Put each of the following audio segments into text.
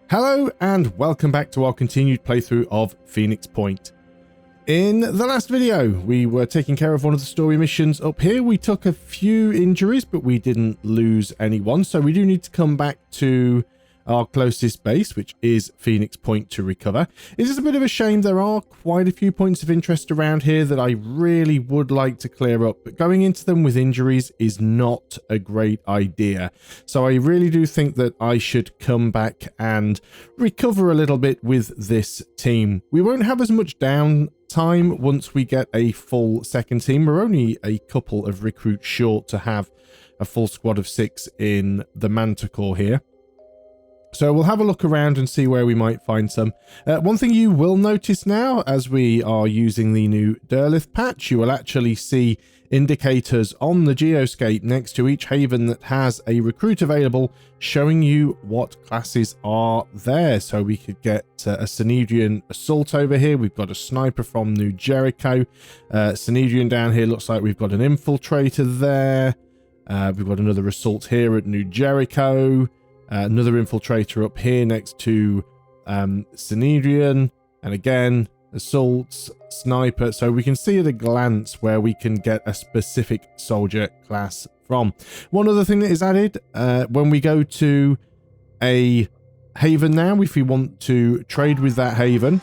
Hello and welcome back to our continued playthrough of Phoenix Point. In the last video, we were taking care of one of the story missions up here. We took a few injuries, but we didn't lose anyone. So we do need to come back to our closest base, which is Phoenix Point, to recover. It is a bit of a shame. There are quite a few points of interest around here that I really would like to clear up, but going into them with injuries is not a great idea. So I really do think that I should come back and recover a little bit with this team. We won't have as much downtime once we get a full second team. We're only a couple of recruits short to have a full squad of 6 in the Manticore here. So we'll have a look around and see where we might find some. One thing you will notice now, as we are using the new Derlith patch, you will actually see indicators on the geoscape next to each haven that has a recruit available, showing you what classes are there. So we could get a Synedrian assault over here. We've got a sniper from New Jericho. Synedrian down here looks like we've got an infiltrator there. We've got another assault here at New Jericho. Another infiltrator up here next to Synedrian, and again assaults, sniper. So we can see at a glance where we can get a specific soldier class from. One other thing that is added when we go to a haven now, if we want to trade with that haven,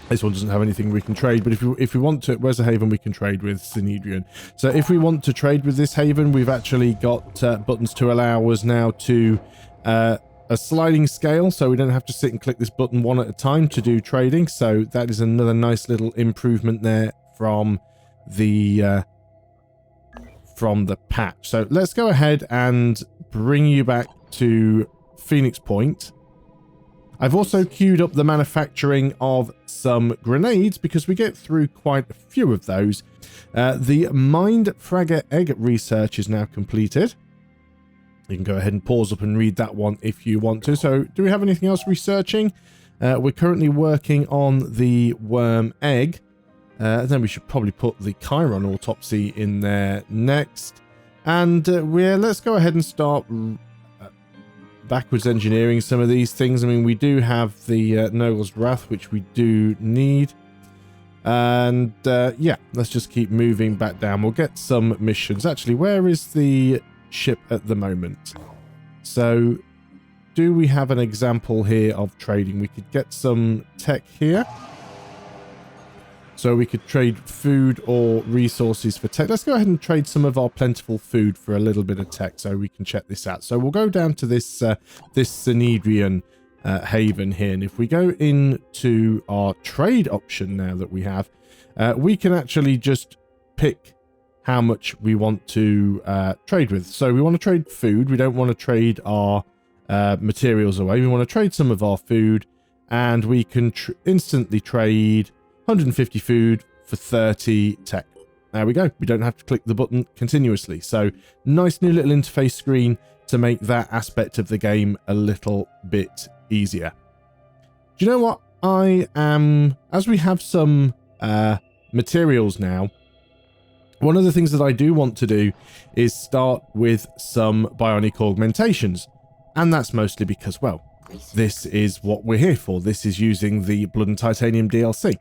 this one doesn't have anything we can trade, but if we want to, where's a haven we can trade with? Synedrian. So if we want to trade with this haven, we've actually got buttons to allow us now to a sliding scale, so we don't have to sit and click this button one at a time to do trading. So that is another nice little improvement there from the patch. So let's go ahead and bring you back to Phoenix Point. I've also queued up the manufacturing of some grenades because we get through quite a few of those. The Mind Fragger Egg research is now completed. You can go ahead and pause up and read that one if you want to. So do we have anything else researching? We're currently working on the worm egg. Then we should probably put the Chiron autopsy in there next. And let's go ahead and start backwards engineering some of these things. I mean, we do have the Nogle's Wrath, which we do need. And yeah, let's just keep moving back down. We'll get some missions. Actually, where is the ship at the moment? So do we have an example here of trading? We could get some tech here. So we could trade food or resources for tech. Let's go ahead and trade some of our plentiful food for a little bit of tech so we can check this out. So we'll go down to this Synedrian haven here. And if we go into our trade option now that we have, we can actually just pick how much we want to trade with. So we want to trade food. We don't want to trade our materials away. We want to trade some of our food, and we can instantly trade 150 food for 30 tech. There we go. We don't have to click the button continuously. So nice new little interface screen to make that aspect of the game a little bit easier. Do you know what? As we have some materials now, one of the things that I do want to do is start with some bionic augmentations. And that's mostly because, well, this is what we're here for. This is using the Blood and Titanium DLC.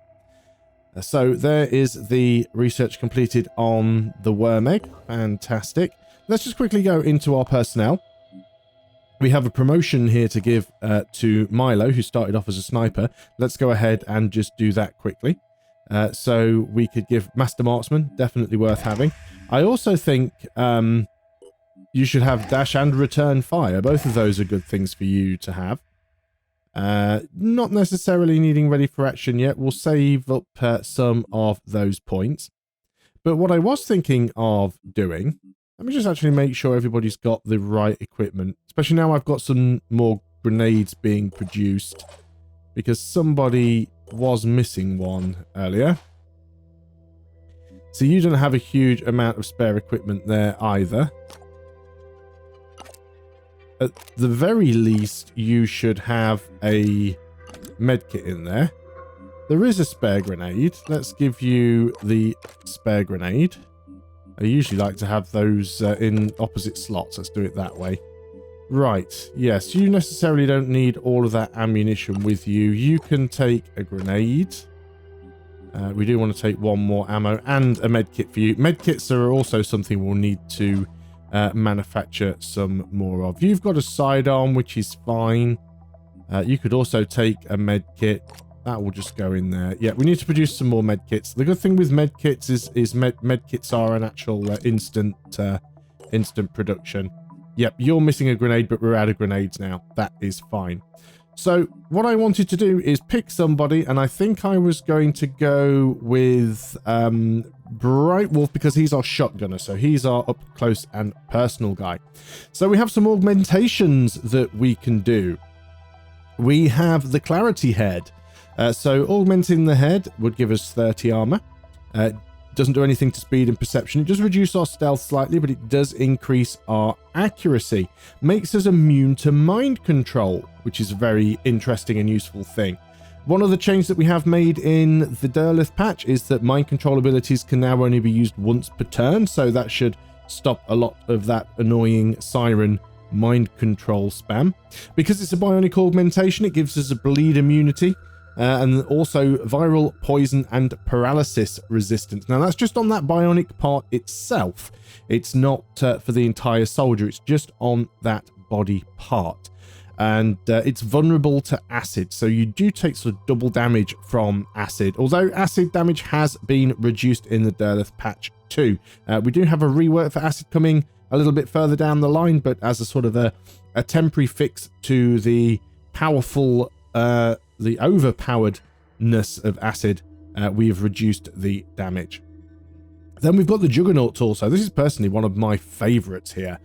So there is the research completed on the worm egg. Fantastic. Let's just quickly go into our personnel. We have a promotion here to give to Milo, who started off as a sniper. Let's go ahead and just do that quickly. So we could give Master Marksman, definitely worth having. I also think you should have Dash and Return Fire. Both of those are good things for you to have. Not necessarily needing ready for action yet. We'll save up some of those points. But what I was thinking of doing, let me just actually make sure everybody's got the right equipment. Especially now I've got some more grenades being produced, because somebody was missing one earlier. So you don't have a huge amount of spare equipment there either. At the very least, you should have a medkit in there. There is a spare grenade. Let's give you the spare grenade. I usually like to have those in opposite slots. Let's do it that way. Right, yes, you necessarily don't need all of that ammunition with you. You can take a grenade. We do want to take one more ammo and a medkit for you. Medkits are also something we'll need to manufacture some more of. You've got a sidearm, which is fine. You could also take a medkit. That will just go in there. Yeah, we need to produce some more medkits. The good thing with medkits is medkits are an actual instant production. Yep, you're missing a grenade, but we're out of grenades now. That is fine. So what I wanted to do is pick somebody, and I think I was going to go with Bright Wolf because he's our shotgunner, so he's our up close and personal guy. So we have some augmentations that we can do. We have the Clarity Head. So augmenting the head would give us 30 armor. Doesn't do anything to speed and perception. It does reduce our stealth slightly, but it does increase our accuracy. Makes us immune to mind control, which is a very interesting and useful thing. One of the changes that we have made in the Derleth patch is that mind control abilities can now only be used once per turn, so that should stop a lot of that annoying siren mind control spam. Because it's a bionic augmentation, it gives us a bleed immunity. And also viral, poison, and paralysis resistance. Now, that's just on that bionic part itself. It's not for the entire soldier. It's just on that body part. And it's vulnerable to acid. So you do take sort of double damage from acid. Although acid damage has been reduced in the Derleth patch too. We do have a rework for acid coming a little bit further down the line. But as a sort of a temporary fix to the powerful... the overpoweredness of acid, we have reduced the damage. Then we've got the Juggernaut tool. So this is personally one of my favorites here.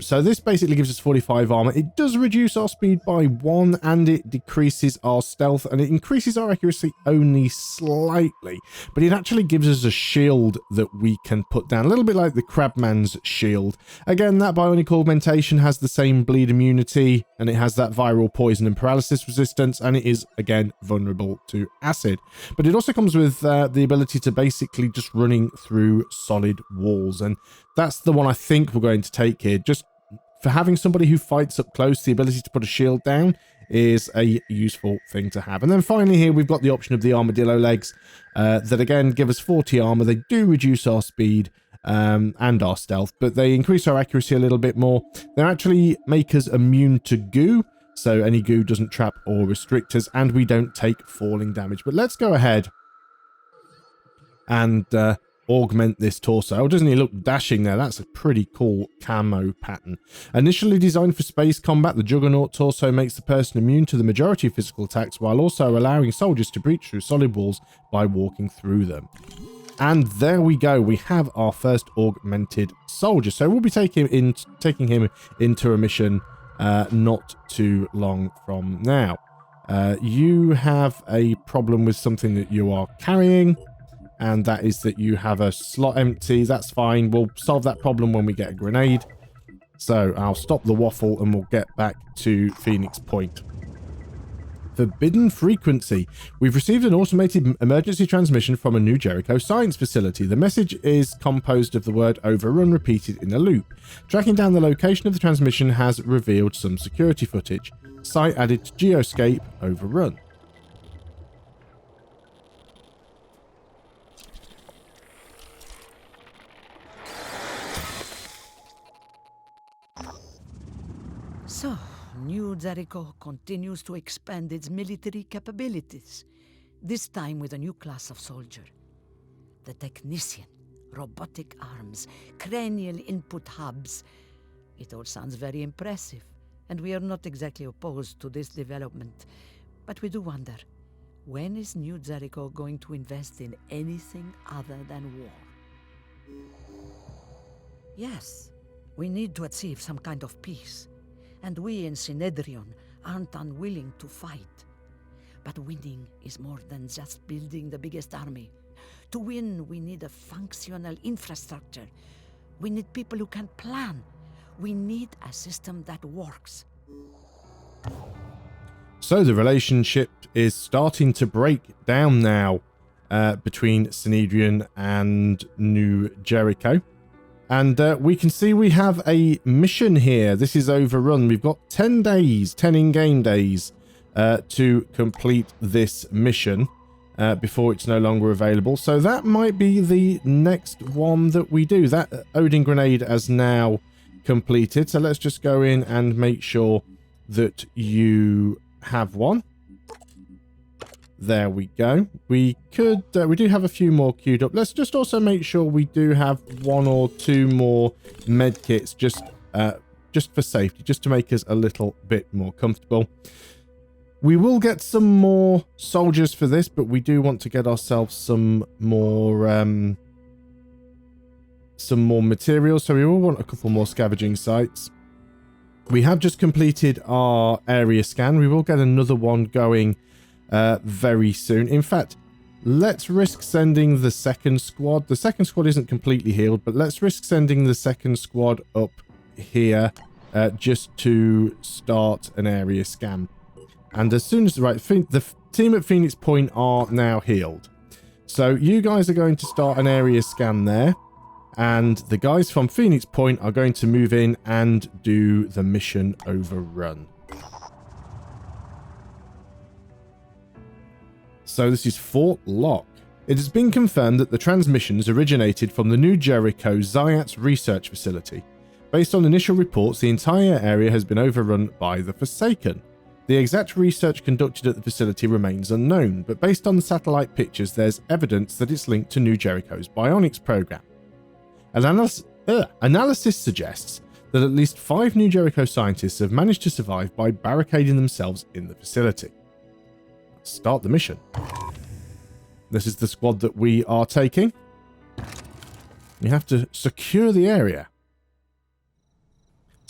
So this basically gives us 45 armor. It does reduce our speed by 1 and it decreases our stealth and it increases our accuracy only slightly. But it actually gives us a shield that we can put down, a little bit like the Crabman's shield. Again, that bionic augmentation has the same bleed immunity and it has that viral, poison and paralysis resistance, and it is again vulnerable to acid. But it also comes with the ability to basically just running through solid walls, and that's the one I think we're going to take here. Just for having somebody who fights up close, the ability to put a shield down is a useful thing to have. And then finally here we've got the option of the armadillo legs that again give us 40 armor. They do reduce our speed and our stealth, but they increase our accuracy a little bit more. They actually make us immune to goo, so any goo doesn't trap or restrict us, and we don't take falling damage. But let's go ahead and augment this torso. Oh, doesn't he look dashing there? That's a pretty cool camo pattern. Initially designed for space combat, the Juggernaut torso makes the person immune to the majority of physical attacks while also allowing soldiers to breach through solid walls by walking through them. And there we go. We have our first augmented soldier. So we'll be taking him into a mission not too long from now. You have a problem with something that you are carrying, and that is that you have a slot empty. That's fine. We'll solve that problem when we get a grenade. So I'll stop the waffle and we'll get back to Phoenix Point. Forbidden frequency. We've received an automated emergency transmission from a New Jericho science facility. The message is composed of the word overrun repeated in a loop. Tracking down the location of the transmission has revealed some security footage. Site added to Geoscape overrun. So, New Jericho continues to expand its military capabilities, this time with a new class of soldier. The Technician, robotic arms, cranial input hubs. It all sounds very impressive, and we are not exactly opposed to this development. But we do wonder, when is New Jericho going to invest in anything other than war? Yes, we need to achieve some kind of peace. And we in Synedrion aren't unwilling to fight. But winning is more than just building the biggest army. To win, we need a functional infrastructure. We need people who can plan. We need a system that works. So the relationship is starting to break down now between Synedrion and New Jericho. And we can see we have a mission here. This is overrun. We've got 10 days, 10 in-game days to complete this mission before it's no longer available. So that might be the next one that we do. That Odin grenade has now completed. So let's just go in and make sure that you have one. There we go. We could, we do have a few more queued up. Let's just also make sure we do have 1 or 2 more med kits just for safety, just to make us a little bit more comfortable. We will get some more soldiers for this, but we do want to get ourselves some more materials. So we will want a couple more scavenging sites. We have just completed our area scan. We will get another one going very soon. In fact, let's risk sending the second squad. The second squad isn't completely healed, but let's risk sending the second squad up here just to start an area scan. And as soon as the team at Phoenix Point are now healed, so you guys are going to start an area scan there, and the guys from Phoenix Point are going to move in and do the mission overrun. So this is Fort Locke. It has been confirmed that the transmissions originated from the New Jericho Zayats research facility. Based on initial reports, the entire area has been overrun by the Forsaken. The exact research conducted at the facility remains unknown, but based on the satellite pictures, there's evidence that it's linked to New Jericho's Bionics program. Analysis suggests that at least 5 New Jericho scientists have managed to survive by barricading themselves in the facility. Let's start the mission. This is the squad that we are taking. We have to secure the area.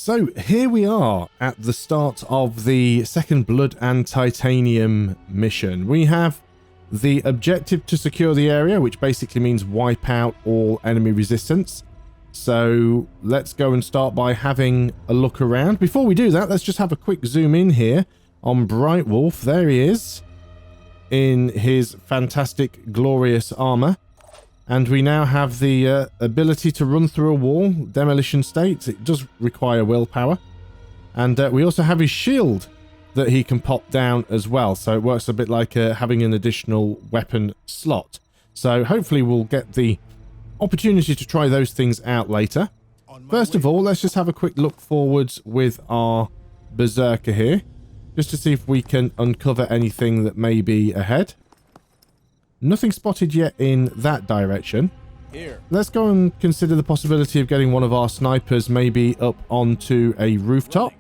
So here we are at the start of the Second Blood and Titanium mission. We have the objective to secure the area, which basically means wipe out all enemy resistance. So let's go and start by having a look around. Before we do that, let's just have a quick zoom in here on Bright Wolf. There he is in his fantastic, glorious armor. And we now have the ability to run through a wall, demolition state. It does require willpower. And we also have his shield that he can pop down as well. So it works a bit like having an additional weapon slot. So hopefully we'll get the opportunity to try those things out later. First of all, let's just have a quick look forwards with our Berserker here, just to see if we can uncover anything that may be ahead. Nothing spotted yet in that direction. Here. Let's go and consider the possibility of getting one of our snipers maybe up onto a rooftop.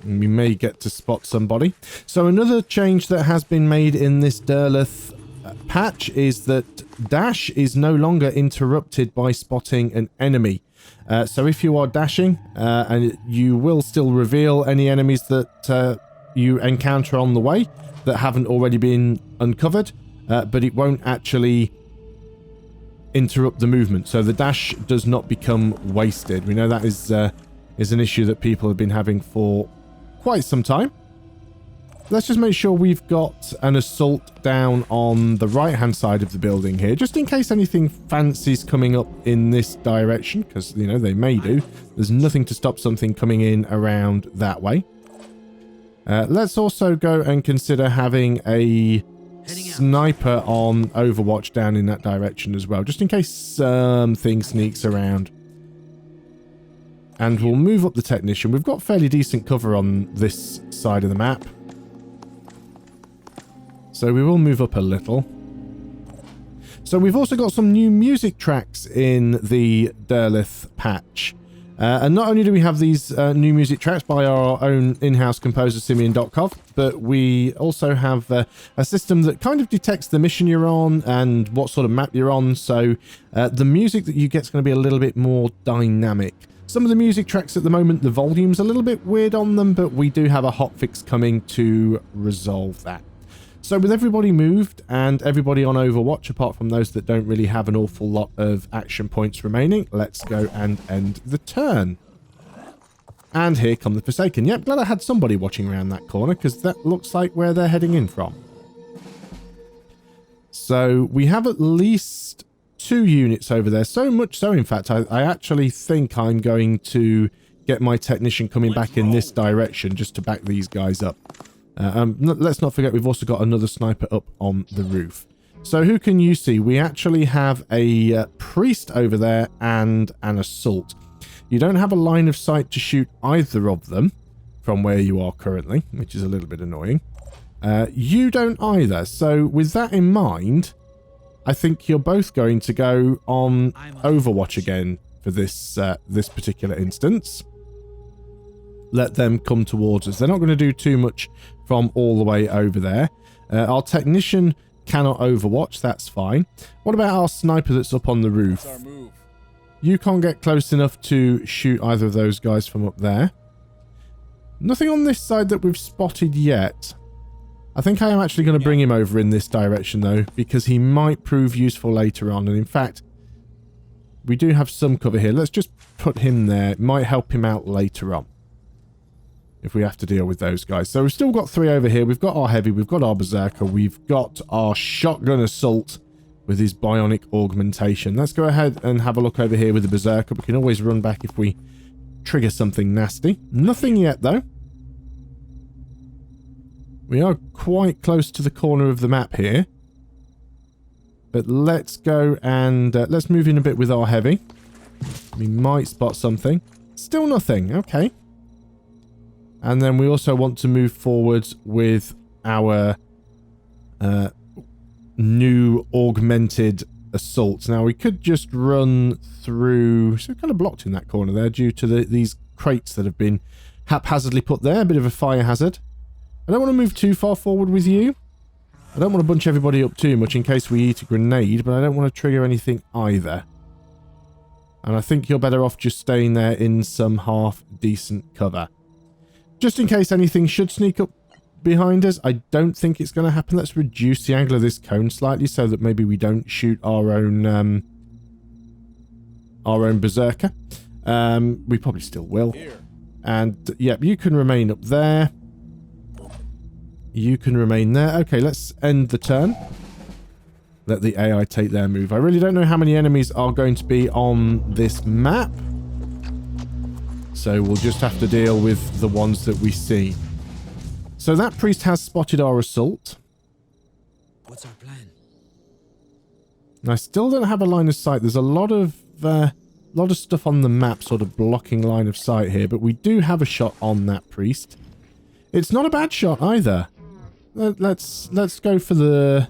We may get to spot somebody. So another change that has been made in this Derleth patch is that dash is no longer interrupted by spotting an enemy. So if you are dashing, and you will still reveal any enemies that you encounter on the way that haven't already been uncovered, but it won't actually interrupt the movement. So the dash does not become wasted. We know that is an issue that people have been having for quite some time. Let's just make sure we've got an assault down on the right hand side of the building here, just in case anything fancy's coming up in this direction, because you know they may do. There's nothing to stop something coming in around that way. Let's also go and consider having a sniper on Overwatch down in that direction as well, just in case something sneaks around. And we'll move up the technician. We've got fairly decent cover on this side of the map, so we will move up a little. So we've also got some new music tracks in the Derleth patch. And not only do we have these new music tracks by our own in-house composer, Simeon.kov, but we also have a system that kind of detects the mission you're on and what sort of map you're on. So the music that you get is going to be a little bit more dynamic. Some of the music tracks at the moment, the volume's a little bit weird on them, but we do have a hotfix coming to resolve that. So with everybody moved and everybody on Overwatch, apart from those that don't really have an awful lot of action points remaining, let's go and end the turn. And here come the Forsaken. Yep, glad I had somebody watching around that corner, because that looks like where they're heading in from. So we have at least 2 units over there. So much so, in fact, I actually think I'm going to get my technician coming back in this direction just to back these guys up. Let's not forget we've also got another sniper up on the roof. So who can you see? We actually have a priest over there and an assault. You don't have a line of sight to shoot either of them from where you are currently, which is a little bit annoying. You don't either. So with that in mind, I think you're both going to go on Overwatch again for this this particular instance. Let them come towards us. They're not going to do too much from all the way over there. Our technician cannot overwatch. That's fine. What about our sniper that's up on the roof? You can't get close enough to shoot either of those guys from up there. Nothing on this side that we've spotted yet. I think I am actually going to bring him over in this direction though, because he might prove useful later on. And in fact, we do have some cover here. Let's just put him there. It might help him out later on if we have to deal with those guys. So we've still got 3 over here. We've got our heavy, we've got our berserker, we've got our shotgun assault with his bionic augmentation. Let's go ahead and have a look over here with the berserker. We can always run back if we trigger something nasty. Nothing yet though. We are quite close to the corner of the map here. But let's go and let's move in a bit with our heavy. We might spot something. Still nothing. Okay. And then we also want to move forwards with our new augmented assault. Now, we could just run through... So we're kind of blocked in that corner there due to these crates that have been haphazardly put there. A bit of a fire hazard. I don't want to move too far forward with you. I don't want to bunch everybody up too much in case we eat a grenade, but I don't want to trigger anything either. And I think you're better off just staying there in some half-decent cover. Just in case anything should sneak up behind us. I don't think it's going to happen. Let's reduce the angle of this cone slightly so that maybe we don't shoot our own berserker. We probably still will. And, yeah, you can remain up there. You can remain there. Okay, let's end the turn. Let the AI take their move. I really don't know how many enemies are going to be on this map. So we'll just have to deal with the ones that we see. So that priest has spotted our assault. What's our plan? I still don't have a line of sight. There's a lot of stuff on the map sort of blocking line of sight here, but we do have a shot on that priest. It's not a bad shot either. Let's go for the...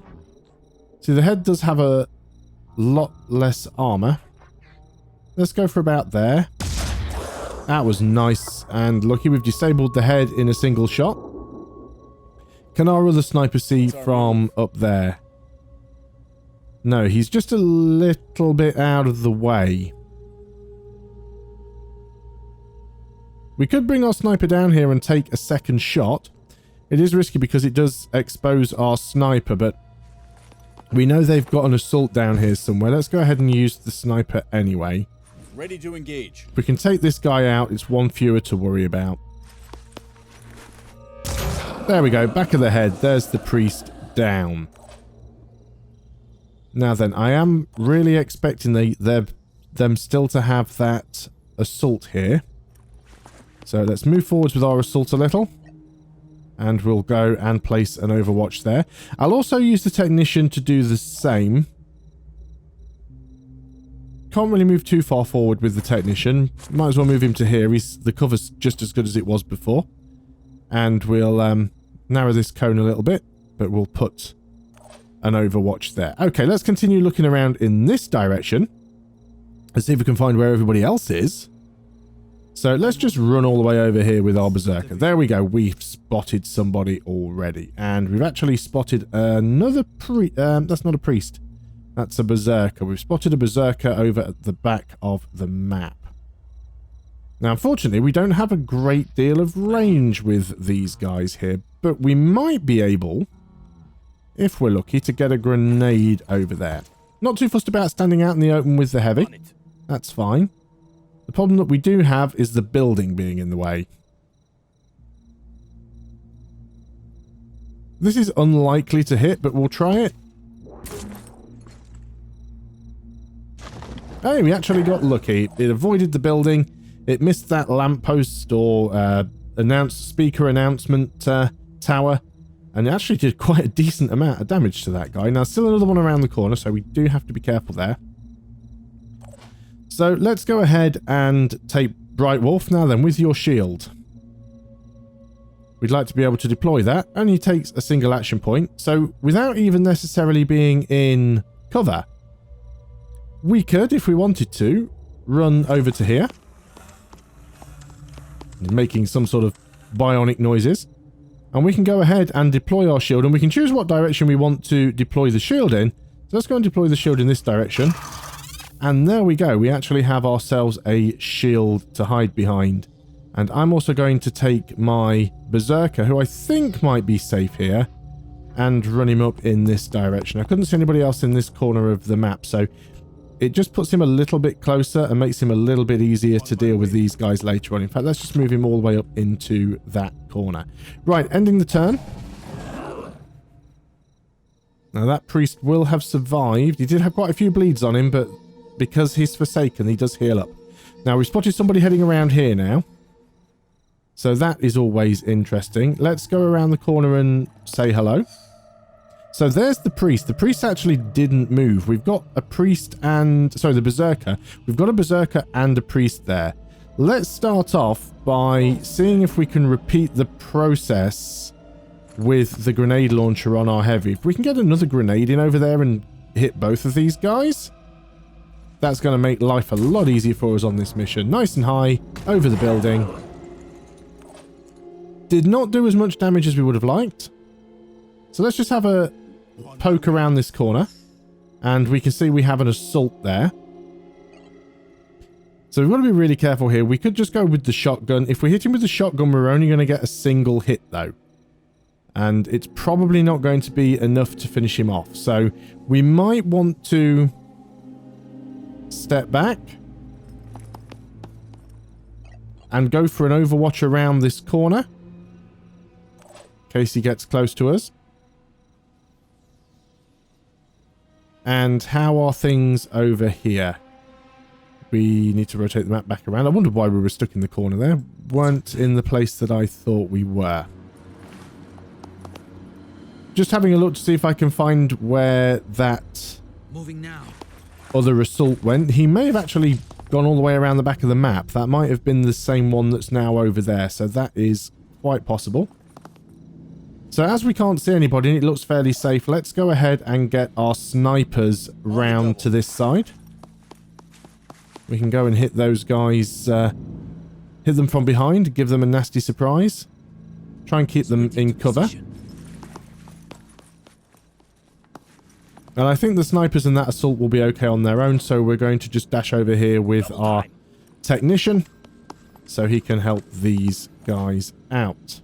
See, the head does have a lot less armor. Let's go for about there. That was nice and lucky. We've disabled the head in a single shot. Can our other sniper see from up there? No, he's just a little bit out of the way. We could bring our sniper down here and take a second shot. It is risky because it does expose our sniper, but we know they've got an assault down here somewhere. Let's go ahead and use the sniper anyway. Ready to engage. If we can take this guy out, it's one fewer to worry about. There we go, back of the head. There's the priest down. Now then, I am really expecting them still to have that assault here. So let's move forwards with our assault a little. And we'll go and place an overwatch there. I'll also use the technician to do the same. Can't really move too far forward with the technician. Might as well move him to here. The cover's just as good as it was before. And we'll narrow this cone a little bit. But we'll put an overwatch there. Okay, let's continue looking around in this direction. Let's see if we can find where everybody else is. So let's just run all the way over here with our berserker. There we go. We've spotted somebody already. And we've actually spotted another that's not a priest. That's a berserker. We've spotted a berserker over at the back of the map. Now, unfortunately, we don't have a great deal of range with these guys here. But we might be able, if we're lucky, to get a grenade over there. Not too fussed about standing out in the open with the heavy. That's fine. The problem that we do have is the building being in the way. This is unlikely to hit, but we'll try it. Hey, we actually got lucky. It avoided the building. It missed that lamppost or speaker announcement tower. And it actually did quite a decent amount of damage to that guy. Now, still another one around the corner, so we do have to be careful there. So let's go ahead and take Bright Wolf now then with your shield. We'd like to be able to deploy that. Only takes a single action point. So without even necessarily being in cover, we could, if we wanted to, run over to here. Making some sort of bionic noises. And we can go ahead and deploy our shield. And we can choose what direction we want to deploy the shield in. So let's go and deploy the shield in this direction. And there we go. We actually have ourselves a shield to hide behind. And I'm also going to take my Berserker, who I think might be safe here, and run him up in this direction. I couldn't see anybody else in this corner of the map, so it just puts him a little bit closer and makes him a little bit easier to deal with these guys later on. In fact, let's just move him all the way up into that corner. Right, ending the turn. Now that priest will have survived. He did have quite a few bleeds on him, but because he's Forsaken, he does heal up. Now, we've spotted somebody heading around here now. So that is always interesting. Let's go around the corner and say hello. So there's the priest. The priest actually didn't move. We've got a priest and... Sorry, the Berserker. We've got a Berserker and a priest there. Let's start off by seeing if we can repeat the process with the grenade launcher on our heavy. If we can get another grenade in over there and hit both of these guys, that's going to make life a lot easier for us on this mission. Nice and high, over the building. Did not do as much damage as we would have liked. So let's just have a poke around this corner. And we can see we have an assault there. So we've got to be really careful here. We could just go with the shotgun. If we hit him with the shotgun, we're only going to get a single hit though. And it's probably not going to be enough to finish him off. So we might want to step back and go for an overwatch around this corner in case he gets close to us. And how are things over here? We need to rotate the map back around. I wondered why we were stuck in the corner there. Weren't in the place that I thought we were. Just having a look to see if I can find where that Moving now. Other assault went. He may have actually gone all the way around the back of the map. That might have been the same one that's now over there. So that is quite possible. So as we can't see anybody and it looks fairly safe, let's go ahead and get our snipers round to this side. We can go and hit those guys, hit them from behind, give them a nasty surprise. Try and keep them in cover. And I think the snipers and that assault will be okay on their own, so we're going to just dash over here with our technician so he can help these guys out.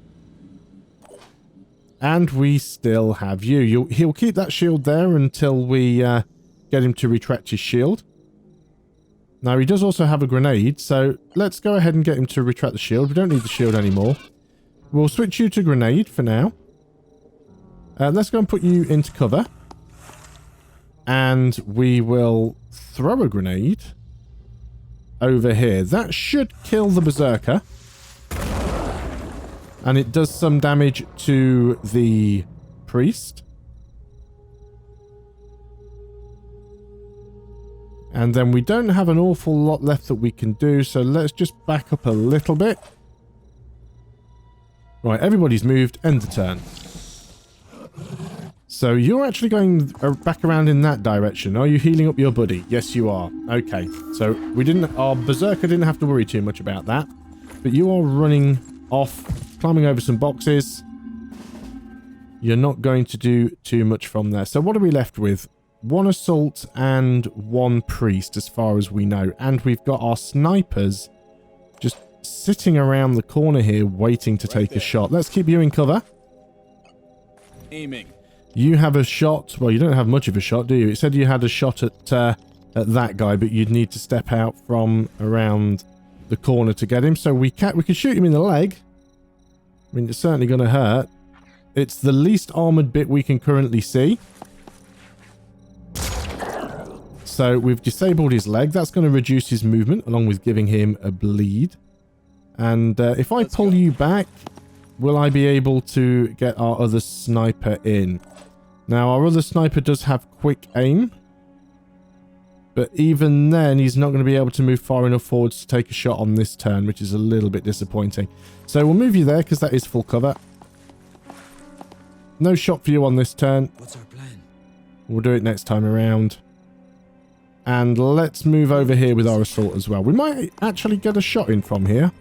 And we still have you. He'll keep that shield there until we get him to retract his shield. Now, he does also have a grenade, so let's go ahead and get him to retract the shield. We don't need the shield anymore. We'll switch you to grenade for now. Let's go and put you into cover. And we will throw a grenade over here. That should kill the Berserker. And it does some damage to the priest. And then we don't have an awful lot left that we can do, so let's just back up a little bit. Right, everybody's moved. End the turn. So you're actually going back around in that direction. Are you healing up your buddy? Yes, you are. Okay. So our Berserker didn't have to worry too much about that. But you are running off, climbing over some boxes. You're not going to do too much from there. So what are we left with? One assault and one priest as far as we know. And we've got our snipers just sitting around the corner here waiting to take a shot. Let's keep you in cover. Aiming. You have a shot. Well, you don't have much of a shot, do you? It said you had a shot at that guy, but you'd need to step out from around the corner to get him. So we can shoot him in the leg. I mean, it's certainly going to hurt. It's the least armored bit we can currently see. So we've disabled his leg. That's going to reduce his movement along with giving him a bleed. And if I pull you back, will I be able to get our other sniper in? Now, our other sniper does have quick aim. But even then, he's not going to be able to move far enough forwards to take a shot on this turn, which is a little bit disappointing. So we'll move you there because that is full cover. No shot for you on this turn. What's our plan? We'll do it next time around. And let's move over here with our assault as well. We might actually get a shot in from here.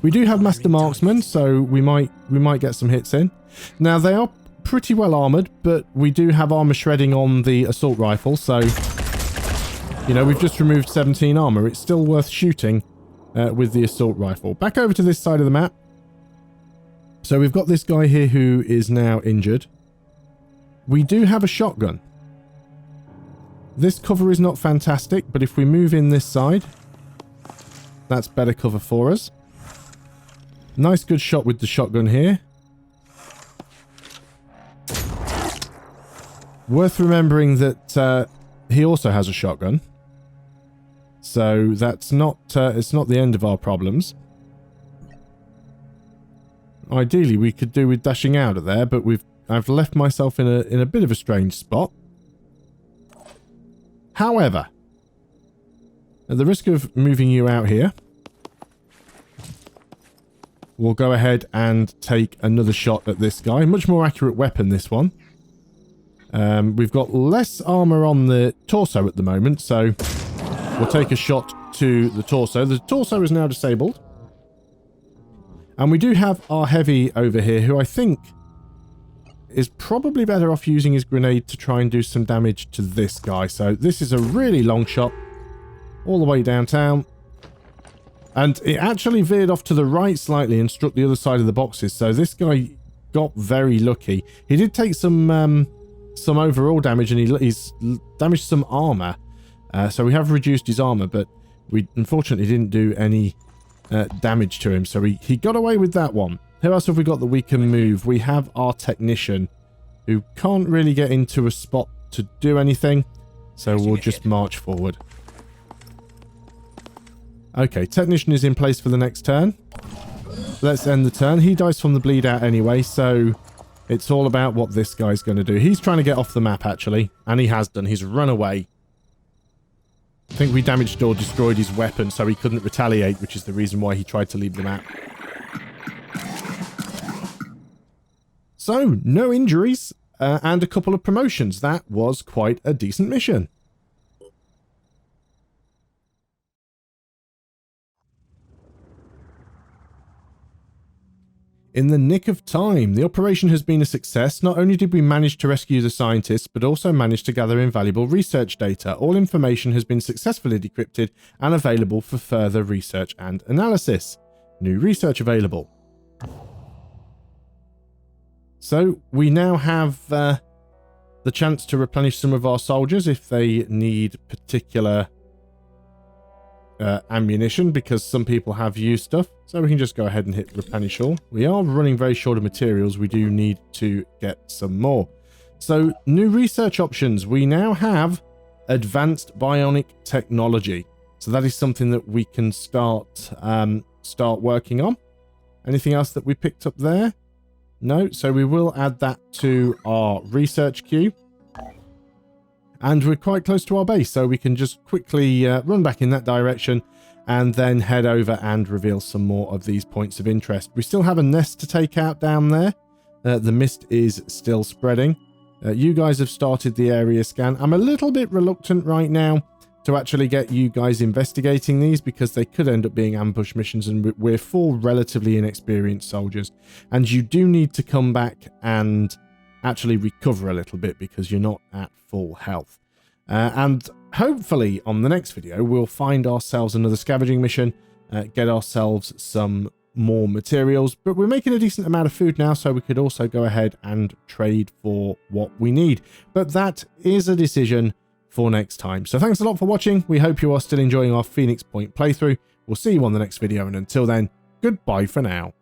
We do have Master Marksman, so we might get some hits in. Now, they are pretty well armoured, but we do have armour shredding on the assault rifle, so, you know, we've just removed 17 armour. It's still worth shooting with the assault rifle. Back over to this side of the map. So we've got this guy here who is now injured. We do have a shotgun. This cover is not fantastic, but if we move in this side, that's better cover for us. Nice good shot with the shotgun here. Worth remembering that he also has a shotgun. So that's not it's not the end of our problems. Ideally we could do with dashing out of there, but I've left myself in a bit of a strange spot. However, at the risk of moving you out here, we'll go ahead and take another shot at this guy. Much more accurate weapon, this one. We've got less armor on the torso at the moment, so we'll take a shot to the torso. The torso is now disabled. And we do have our heavy over here, who I think is probably better off using his grenade to try and do some damage to this guy. So this is a really long shot all the way downtown. And it actually veered off to the right slightly and struck the other side of the boxes. So this guy got very lucky. He did take some overall damage, and he's damaged some armor. So we have reduced his armor, but we unfortunately didn't do any damage to him. So he got away with that one. Who else have we got that we can move? We have our technician, who can't really get into a spot to do anything. So we'll just march forward. Okay, technician is in place for the next turn. Let's end the turn. He dies from the bleed out anyway, so it's all about what this guy's going to do. He's trying to get off the map, actually, and he has done. He's run away. I think we damaged or destroyed his weapon, so he couldn't retaliate, which is the reason why he tried to leave the map. So, no injuries, and a couple of promotions. That was quite a decent mission. In the nick of time, the operation has been a success. Not only did we manage to rescue the scientists, but also managed to gather invaluable research data. All information has been successfully decrypted and available for further research and analysis. New research available. So we now have the chance to replenish some of our soldiers if they need particular ammunition, because some people have used stuff. So we can just go ahead and hit replenish all. We are running very short of materials. We do need to get some more. So new research options. We now have advanced bionic technology. So that is something that we can start working on. Anything else that we picked up there? No. So we will add that to our research queue. And we're quite close to our base, so we can just quickly run back in that direction and then head over and reveal some more of these points of interest. We still have a nest to take out down there. The mist is still spreading. You guys have started the area scan. I'm a little bit reluctant right now to actually get you guys investigating these, because they could end up being ambush missions, and we're 4 relatively inexperienced soldiers. And you do need to come back and actually recover a little bit, because you're not at full health. And hopefully on the next video we'll find ourselves another scavenging mission, get ourselves some more materials, but we're making a decent amount of food now, so we could also go ahead and trade for what we need. But that is a decision for next time. So thanks a lot for watching. We hope you are still enjoying our Phoenix Point playthrough. We'll see you on the next video, and until then, goodbye for now.